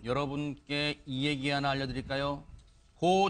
여러분께 이 얘기 하나 알려드릴까요? 고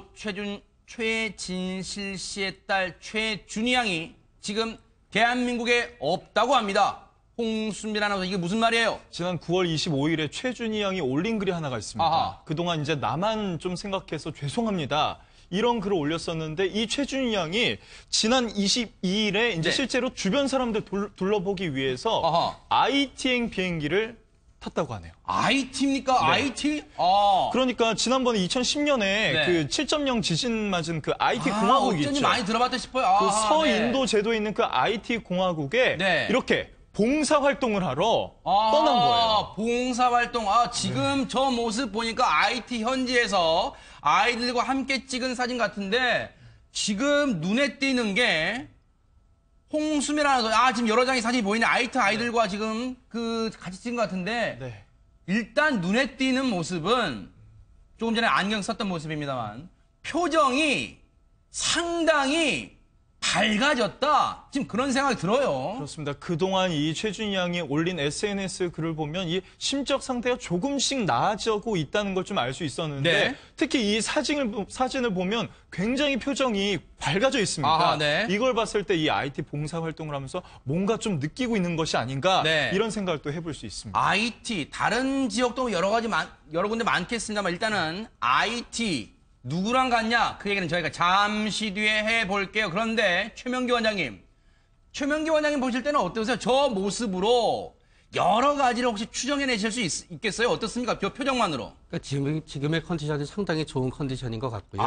최진실 씨의 딸 최준희 양이 지금 대한민국에 없다고 합니다. 홍순빈 아나운서, 이게 무슨 말이에요? 지난 9월 25일에 최준희 양이 올린 글이 하나가 있습니다. 아하. 그동안 이제 나만 좀 생각해서 죄송합니다. 이런 글을 올렸었는데 이 최준희 양이 지난 22일에 이제 네. 실제로 주변 사람들 둘러보기 위해서 아하. IT행 비행기를 탔다고 하네요. IT입니까? 네. IT? 아. 그러니까 지난번에 2010년에 네. 그 7.0 지진 맞은 그 IT 공화국 어쩐지 있죠. 많이 들어봤다 싶어요. 그 네. 서인도 제도에 있는 그 IT 공화국에 네. 이렇게 봉사 활동을 하러 떠난 거예요. 봉사활동. 지금 저 모습 보니까 IT 현지에서 아이들과 함께 찍은 사진 같은데, 지금 눈에 띄는 게 홍수미라는 지금 여러 장의 사진이 보이네. IT 아이들과 지금 같이 찍은 것 같은데, 네. 일단 눈에 띄는 모습은 조금 전에 안경 썼던 모습입니다만, 표정이 상당히 밝아졌다. 지금 그런 생각이 들어요. 그렇습니다. 그동안 이 최준희 양이 올린 SNS 글을 보면 이 심적 상태가 조금씩 나아지고 있다는 걸 좀 알 수 있었는데 네. 특히 이 사진을 보면 굉장히 표정이 밝아져 있습니다. 네. 이걸 봤을 때 이 IT 봉사 활동을 하면서 뭔가 좀 느끼고 있는 것이 아닌가 네. 이런 생각을 또 해볼 수 있습니다. IT, 다른 지역도 여러 군데 많겠습니다만, 일단은 IT, 누구랑 같냐? 그 얘기는 저희가 잠시 뒤에 해볼게요. 그런데 최명기 원장님 보실 때는 어떠세요? 저 모습으로 여러 가지를 혹시 추정해내실 수 있겠어요? 어떻습니까? 저 표정만으로. 그러니까 지금의 컨디션이 상당히 좋은 컨디션인 것 같고요.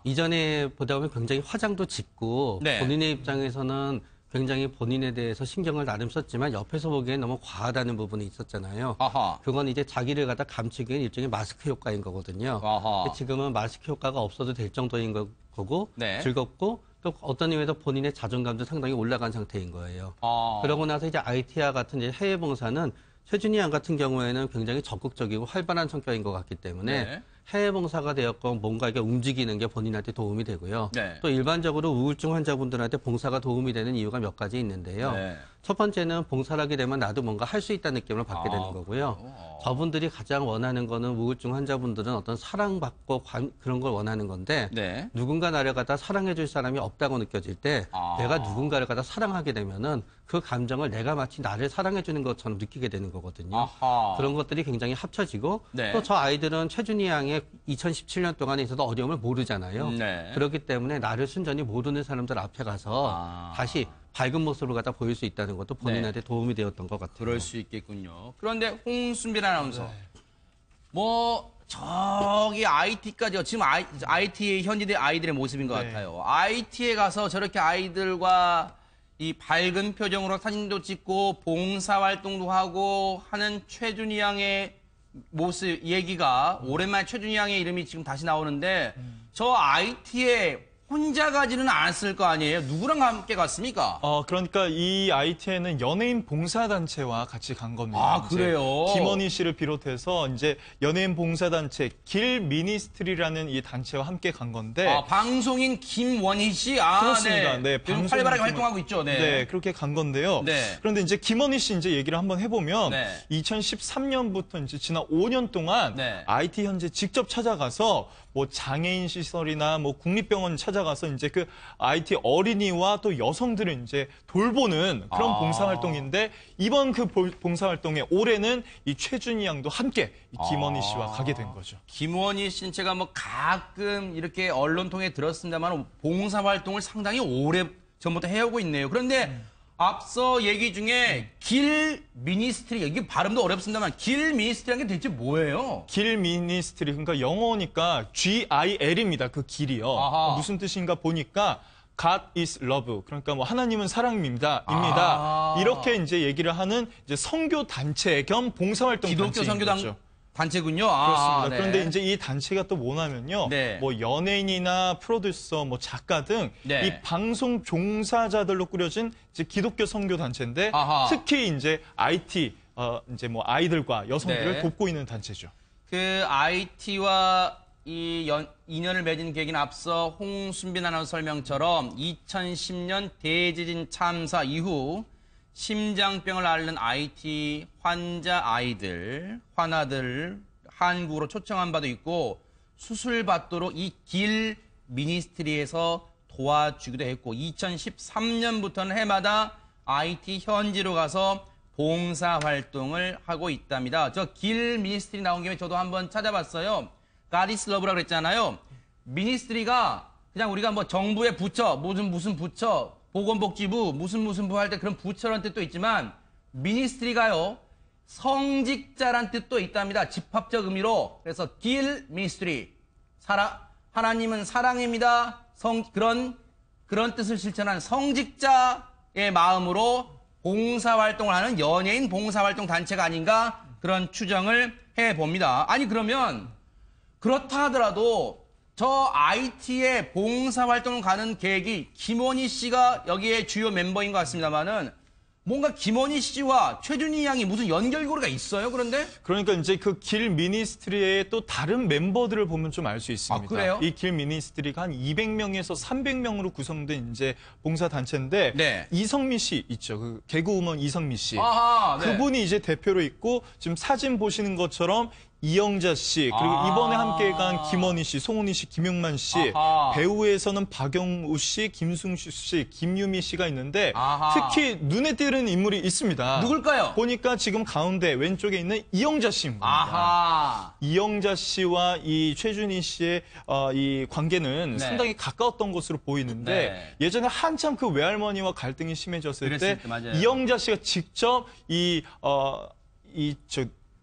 이전에 보다 보면 굉장히 화장도 짙고 네. 본인의 입장에서는 굉장히 본인에 대해서 신경을 나름 썼지만 옆에서 보기엔 너무 과하다는 부분이 있었잖아요. 아하. 그건 이제 자기를 갖다 감추기 위한 일종의 마스크 효과인 거거든요. 아하. 근데 지금은 마스크 효과가 없어도 될 정도인 거고 네. 즐겁고 또 어떤 의미에서 본인의 자존감도 상당히 올라간 상태인 거예요. 그러고 나서 이제 IT와 같은 이제 해외 봉사는 최준희 양 같은 경우에는 굉장히 적극적이고 활발한 성격인 것 같기 때문에 네. 해외 봉사가 되었건 뭔가 이게 움직이는 게 본인한테 도움이 되고요. 네. 또 일반적으로 우울증 환자분들한테 봉사가 도움이 되는 이유가 몇 가지 있는데요. 네. 첫 번째는 봉사를 하게 되면 나도 뭔가 할 수 있다는 느낌을 받게 되는 거고요. 저분들이 가장 원하는 거는 우울증 환자분들은 어떤 사랑받고 그런 걸 원하는 건데 네. 누군가 나를 갖다 사랑해 줄 사람이 없다고 느껴질 때 내가 누군가를 갖다 사랑하게 되면은 그 감정을 내가 마치 나를 사랑해 주는 것처럼 느끼게 되는 거거든요. 아하. 그런 것들이 굉장히 합쳐지고 네. 또 저 아이들은 최준희 양의 2017년 동안에 있어도 어려움을 모르잖아요. 네. 그렇기 때문에 나를 순전히 모르는 사람들 앞에 가서 다시 밝은 모습을 갖다 보일 수 있다는 것도 본인한테 도움이 되었던 것 같아요. 그럴 수 있겠군요. 그런데 홍순빈 아나운서, 네. 저기 IT까지요. 지금 IT의 현지의 아이들의 모습인 것 네. 같아요. IT에 가서 저렇게 아이들과 이 밝은 표정으로 사진도 찍고 봉사활동도 하고 하는 최준희 양의 모습 얘기가 오랜만에 최준희 양의 이름이 지금 다시 나오는데 저 IT에 혼자 가지는 않았을 거 아니에요? 누구랑 함께 갔습니까? 그러니까 이 IT에는 연예인 봉사단체와 같이 간 겁니다. 이제 그래요? 김원희 씨를 비롯해서 이제 연예인 봉사단체 길 미니스트리라는 이 단체와 함께 간 건데. 방송인 김원희 씨? 그렇습니다. 네, 요즘 활발하게 활동하고 있죠. 네, 그렇게 간 건데요. 네. 그런데 이제 김원희 씨 이제 얘기를 한번 해보면 네. 2013년부터 이제 지난 5년 동안 네. IT 현재 직접 찾아가서 뭐 장애인 시설이나 뭐 국립병원 찾아가서 이제 그 IT 어린이와 또 여성들을 이제 돌보는 그런 봉사활동인데 이번 그 봉사활동에 올해는 이 최준희 양도 함께 이 김원희 씨와 가게 된 거죠. 김원희 씨는 제가 가끔 이렇게 언론 통해 들었습니다만 봉사활동을 상당히 오래 전부터 해오고 있네요. 그런데 앞서 얘기 중에 길 미니스트리, 이게 발음도 어렵습니다만 길 미니스트리라는 게 대체 뭐예요? 길 미니스트리, 그러니까 영어니까 GIL입니다. 그 길이요. 무슨 뜻인가 보니까 God is love. 그러니까 뭐 하나님은 사랑입니다. 이렇게 이제 얘기를 하는 이제 선교 단체 겸 봉사활동 기독교 단체인 선교 거죠. 단체군요. 그렇습니다. 네. 그런데 이제 이 단체가 또 뭐냐면요. 네. 뭐 연예인이나 프로듀서, 뭐 작가 등 네. 이 방송 종사자들로 꾸려진 이제 기독교 선교 단체인데 특히 이제 IT 이제 뭐 아이들과 여성들을 네. 돕고 있는 단체죠. 그 IT와 이 인연을 맺은 계기는 앞서 홍순빈 아나운서 설명처럼 2010년 대지진 참사 이후 심장병을 앓는 IT 환자들 한국으로 초청한 바도 있고 수술 받도록 이 길 미니스트리에서 도와주기도 했고 2013년부터는 해마다 IT 현지로 가서 봉사활동을 하고 있답니다. 저 길 미니스트리 나온 김에 저도 한번 찾아봤어요. God is Love라고 그랬잖아요. 미니스트리가 그냥 우리가 뭐 정부의 부처, 무슨 부처, 보건복지부, 무슨 부 할 때 그런 부처라는 뜻도 있지만 미니스트리가요. 성직자란 뜻도 있답니다. 집합적 의미로. 그래서 길 미니스트리. 하나님은 사랑입니다. 그런 뜻을 실천한 성직자의 마음으로 봉사활동을 하는 연예인 봉사활동 단체가 아닌가 그런 추정을 해봅니다. 아니 그러면 그렇다 하더라도 저 IT에 봉사활동을 가는 계획이 김원희 씨가 여기에 주요 멤버인 것 같습니다만은 뭔가 김원희 씨와 최준희 양이 무슨 연결고리가 있어요? 그런데? 그러니까 이제 그 길 미니스트리의 또 다른 멤버들을 보면 좀 알 수 있습니다. 아, 그래요? 이 길 미니스트리가 한 200명에서 300명으로 구성된 이제 봉사 단체인데 네. 이성미 씨 있죠. 그 개그우먼 이성미 씨. 아하, 네. 그분이 이제 대표로 있고 지금 사진 보시는 것처럼 이영자 씨, 그리고 이번에 함께 간 김원희 씨, 송은희 씨, 김용만 씨, 아하. 배우에서는 박영우 씨, 김승수 씨, 김유미 씨가 있는데 아하. 특히 눈에 띄는 인물이 있습니다. 누굴까요? 보니까 지금 가운데 왼쪽에 있는 이영자 씨입니다. 아하. 이영자 씨와 이 최준희 씨의 이 관계는 네. 상당히 가까웠던 것으로 보이는데 네. 예전에 한참 그 외할머니와 갈등이 심해졌을 그랬을 때 때, 맞아요. 이영자 씨가 직접 이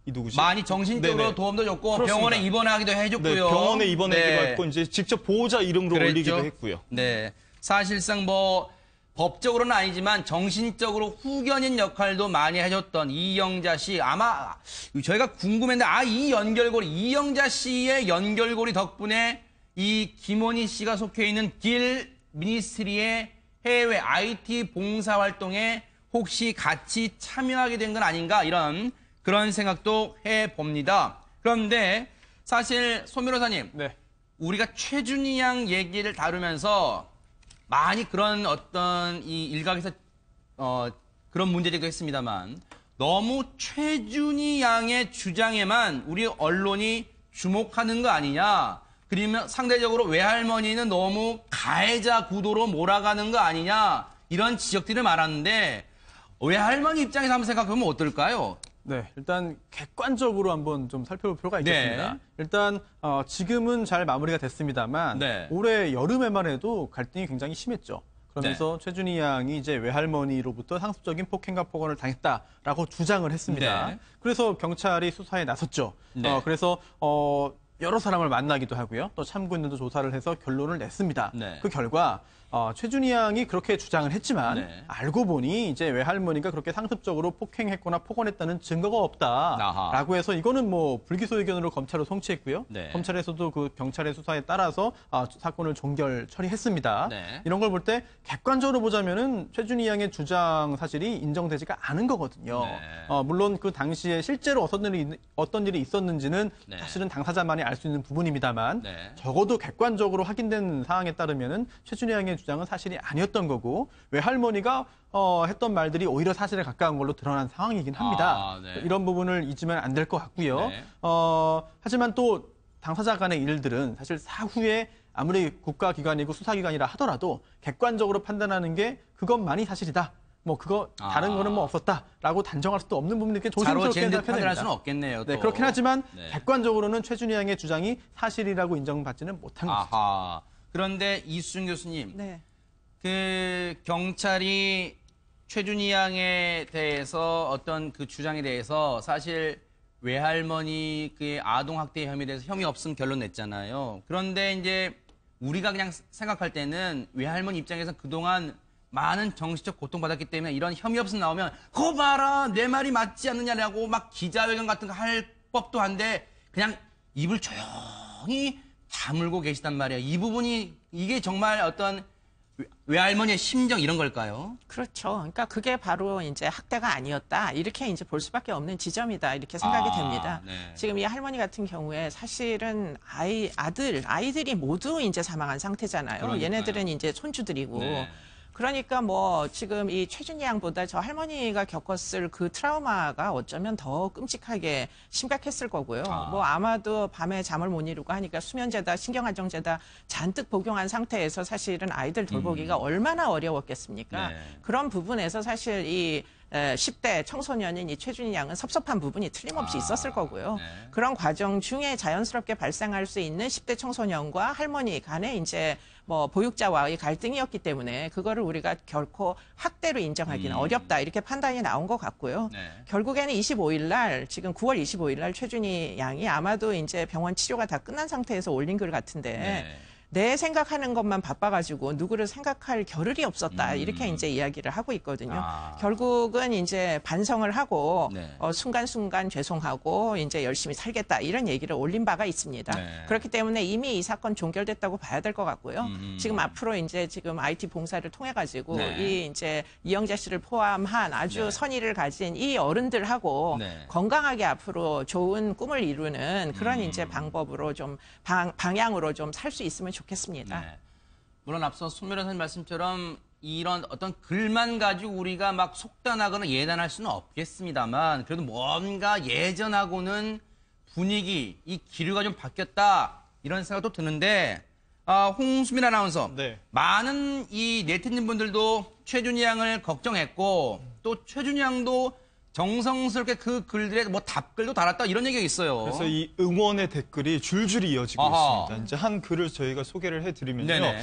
누구지? 많이 정신적으로 네네. 도움도 줬고 그렇습니다. 병원에 입원하기도 네, 해줬고요. 병원에 입원하기도 네. 했고 이제 직접 보호자 이름으로 그랬죠. 올리기도 했고요. 네. 사실상 뭐 법적으로는 아니지만 정신적으로 후견인 역할도 많이 해줬던 이영자 씨. 아마 저희가 궁금했는데 이 연결고리 이영자 씨의 연결고리 덕분에 이 김원희 씨가 속해 있는 길 미니스트리의 해외 IT 봉사활동에 혹시 같이 참여하게 된 건 아닌가 이런 그런 생각도 해봅니다. 그런데 사실 손 변호사님, 네. 우리가 최준희 양 얘기를 다루면서 많이 그런 어떤 이 일각에서 그런 문제들도 했습니다만 너무 최준희 양의 주장에만 우리 언론이 주목하는 거 아니냐. 그러면 상대적으로 외할머니는 너무 가해자 구도로 몰아가는 거 아니냐. 이런 지적들을 말하는데 외할머니 입장에서 한번 생각해보면 어떨까요? 네, 일단 객관적으로 한번 좀 살펴볼 필요가 있겠습니다. 네. 일단 지금은 잘 마무리가 됐습니다만 네. 올해 여름에만 해도 갈등이 굉장히 심했죠. 그러면서 최준희 양이 이제 외할머니로부터 상습적인 폭행과 폭언을 당했다라고 주장을 했습니다. 네. 그래서 경찰이 수사에 나섰죠. 네. 그래서 여러 사람을 만나기도 하고요. 또 참고인들도 조사를 해서 결론을 냈습니다. 네. 그 결과 최준희 양이 그렇게 주장을 했지만 네. 알고 보니 이제 외할머니가 그렇게 상습적으로 폭행했거나 폭언했다는 증거가 없다라고 아하. 해서 이거는 뭐 불기소 의견으로 검찰로 송치했고요. 네. 검찰에서도 그 경찰의 수사에 따라서 사건을 종결 처리했습니다. 네. 이런 걸 볼 때 객관적으로 보자면은 최준희 양의 주장 사실이 인정되지가 않은 거거든요. 네. 물론 그 당시에 실제로 어떤 일이 있었는지는 네. 사실은 당사자만이 알 수 있는 부분입니다만 네. 적어도 객관적으로 확인된 사항에 따르면은 최준희 양의 주장은 사실이 아니었던 거고 외할머니가 했던 말들이 오히려 사실에 가까운 걸로 드러난 상황이긴 합니다. 네. 이런 부분을 잊으면 안 될 것 같고요. 네. 하지만 또 당사자 간의 일들은 사실 사후에 아무리 국가기관이고 수사기관이라 하더라도 객관적으로 판단하는 게 그것만이 사실이다. 뭐 그거 다른 거는 뭐 없었다라고 단정할 수도 없는 부분이 이렇게 조심스럽게 젠드 생각해야 판단할 됩니다. 수는 없겠네요. 네, 또. 그렇긴 하지만 네. 객관적으로는 최준희 양의 주장이 사실이라고 인정받지는 못한 거죠. 아하. 그런데 이수준 교수님, 네. 그 경찰이 최준희 양에 대해서 어떤 그 주장에 대해서 사실 외할머니 그 아동학대 혐의에 대해서 혐의 없음 결론 냈잖아요. 그런데 이제 우리가 그냥 생각할 때는 외할머니 입장에서 그동안 많은 정신적 고통받았기 때문에 이런 혐의 없음 나오면 그거 봐라 내 말이 맞지 않느냐라고 막 기자회견 같은 거 할 법도 한데 그냥 입을 조용히 다물고 계시단 말이에요. 이 부분이 이게 정말 어떤 외할머니의 심정 이런 걸까요? 그렇죠. 그러니까 그게 바로 이제 학대가 아니었다. 이렇게 이제 볼 수밖에 없는 지점이다. 이렇게 생각이 됩니다. 네. 지금 이 할머니 같은 경우에 사실은 아이들이 모두 이제 사망한 상태잖아요. 그러니까요. 얘네들은 이제 손주들이고. 네. 그러니까 뭐 지금 이 최준희 양보다 저 할머니가 겪었을 그 트라우마가 어쩌면 더 끔찍하게 심각했을 거고요. 뭐 아마도 밤에 잠을 못 이루고 하니까 수면제다, 신경안정제다 잔뜩 복용한 상태에서 사실은 아이들 돌보기가 얼마나 어려웠겠습니까? 네. 그런 부분에서 사실 이 10대 청소년인 이 최준희 양은 섭섭한 부분이 틀림없이 있었을 거고요. 네. 그런 과정 중에 자연스럽게 발생할 수 있는 10대 청소년과 할머니 간의 이제 뭐 보육자와의 갈등이었기 때문에 그거를 우리가 결코 학대로 인정하기는 어렵다 이렇게 판단이 나온 것 같고요. 네. 결국에는 25일 날 지금 9월 25일 날 최준희 양이 아마도 이제 병원 치료가 다 끝난 상태에서 올린 글 같은데 네. 내 생각하는 것만 바빠가지고 누구를 생각할 겨를이 없었다 이렇게 이제 이야기를 하고 있거든요. 결국은 이제 반성을 하고 네. 순간순간 죄송하고 이제 열심히 살겠다 이런 얘기를 올린 바가 있습니다. 네. 그렇기 때문에 이미 이 사건 종결됐다고 봐야 될 것 같고요. 지금 앞으로 이제 지금 IT 봉사를 통해 가지고 네. 이 이제 이영자 씨를 포함한 아주 네. 선의를 가진 이 어른들하고 네. 건강하게 앞으로 좋은 꿈을 이루는 그런 이제 방법으로 좀 방향으로 좀 살 수 있으면 좋겠습니다. 네. 물론 앞서 손 변호사님 말씀처럼 이런 어떤 글만 가지고 우리가 막 속단하거나 예단할 수는 없겠습니다만 그래도 뭔가 예전하고는 분위기, 이 기류가 좀 바뀌었다 이런 생각도 드는데 홍수민 아나운서 네. 많은 이 네티즌 분들도 최준희 양을 걱정했고 또 최준희 양도 정성스럽게 그 글들에 뭐 답글도 달았다 이런 얘기가 있어요. 그래서 이 응원의 댓글이 줄줄이 이어지고 아하. 있습니다. 이제 한 글을 저희가 소개를 해드리면요. 네네.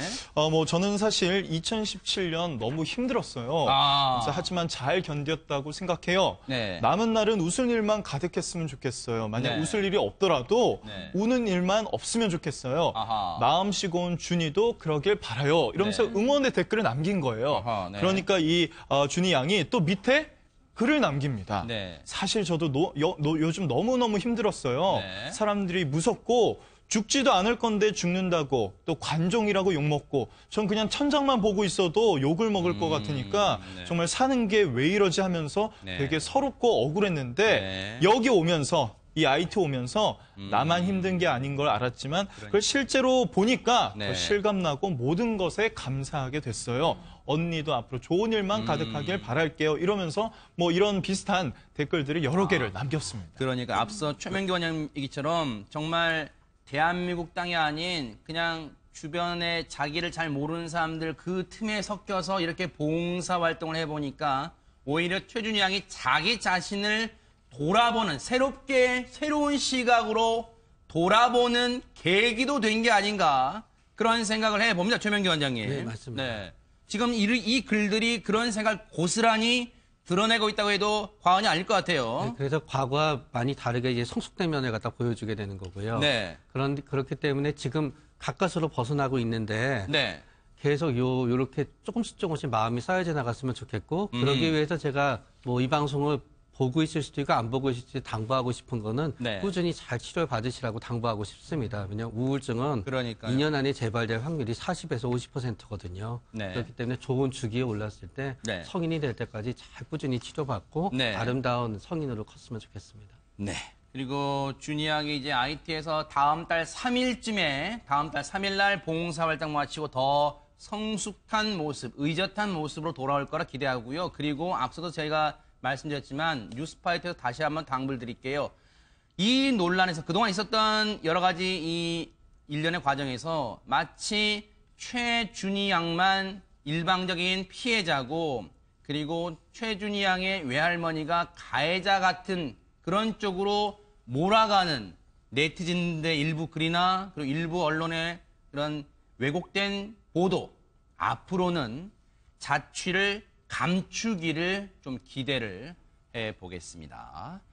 뭐 저는 사실 2017년 너무 힘들었어요. 그래서 하지만 잘 견뎠다고 생각해요. 네. 남은 날은 웃을 일만 가득했으면 좋겠어요. 만약 네. 웃을 일이 없더라도 네. 우는 일만 없으면 좋겠어요. 아하. 마음 쉬고 온 준이도 그러길 바라요. 이러면서 네. 응원의 댓글을 남긴 거예요. 아하, 네. 그러니까 이 준이 양이 또 밑에 글을 남깁니다. 네. 사실 저도 요즘 너무너무 힘들었어요. 네. 사람들이 무섭고 죽지도 않을 건데 죽는다고 또 관종이라고 욕먹고 전 그냥 천장만 보고 있어도 욕을 먹을 것 같으니까 네. 정말 사는 게 왜 이러지 하면서 네. 되게 서럽고 억울했는데 네. 여기 오면서 이 IT 오면서 나만 힘든 게 아닌 걸 알았지만 그걸 실제로 보니까 네. 더 실감나고 모든 것에 감사하게 됐어요. 언니도 앞으로 좋은 일만 가득하길 바랄게요. 이러면서 뭐 이런 비슷한 댓글들이 여러 개를 남겼습니다. 그러니까 앞서 최명기 원장 얘기처럼 정말 대한민국 땅이 아닌 그냥 주변에 자기를 잘 모르는 사람들 그 틈에 섞여서 이렇게 봉사활동을 해보니까 오히려 최준희 양이 자기 자신을 돌아보는 새로운 시각으로 돌아보는 계기도 된 게 아닌가 그런 생각을 해봅니다. 최명기 원장님. 네, 맞습니다. 네. 지금 이 글들이 그런 생각을 고스란히 드러내고 있다고 해도 과언이 아닐 것 같아요. 네, 그래서 과거와 많이 다르게 이제 성숙된 면을 갖다 보여주게 되는 거고요. 네. 그렇기 때문에 지금 가까스로 벗어나고 있는데 네. 계속 요렇게 조금씩 마음이 쌓여져 나갔으면 좋겠고 그러기 위해서 제가 뭐 이 방송을 보고 있을 수도 있고 안 보고 있을 수도 있고 당부하고 싶은 거는 네. 꾸준히 잘 치료를 받으시라고 당부하고 싶습니다. 왜냐하면 우울증은 그러니까요. 2년 안에 재발될 확률이 40에서 50%거든요. 네. 그렇기 때문에 좋은 주기에 올랐을 때 네. 성인이 될 때까지 잘 꾸준히 치료받고 네. 아름다운 성인으로 컸으면 좋겠습니다. 네. 그리고 준이 양이 이제 IT에서 다음 달 3일 날 봉사활동 마치고 더 성숙한 모습, 의젓한 모습으로 돌아올 거라 기대하고요. 그리고 앞서도 저희가 말씀드렸지만 뉴스파이트에서 다시 한번 당부를 드릴게요. 이 논란에서 그동안 있었던 여러 가지 이 일련의 과정에서 마치 최준희 양만 일방적인 피해자고 그리고 최준희 양의 외할머니가 가해자 같은 그런 쪽으로 몰아가는 네티즌들의 일부 글이나 그리고 일부 언론의 그런 왜곡된 보도 앞으로는 자취를 감추기를 좀 기대를 해보겠습니다.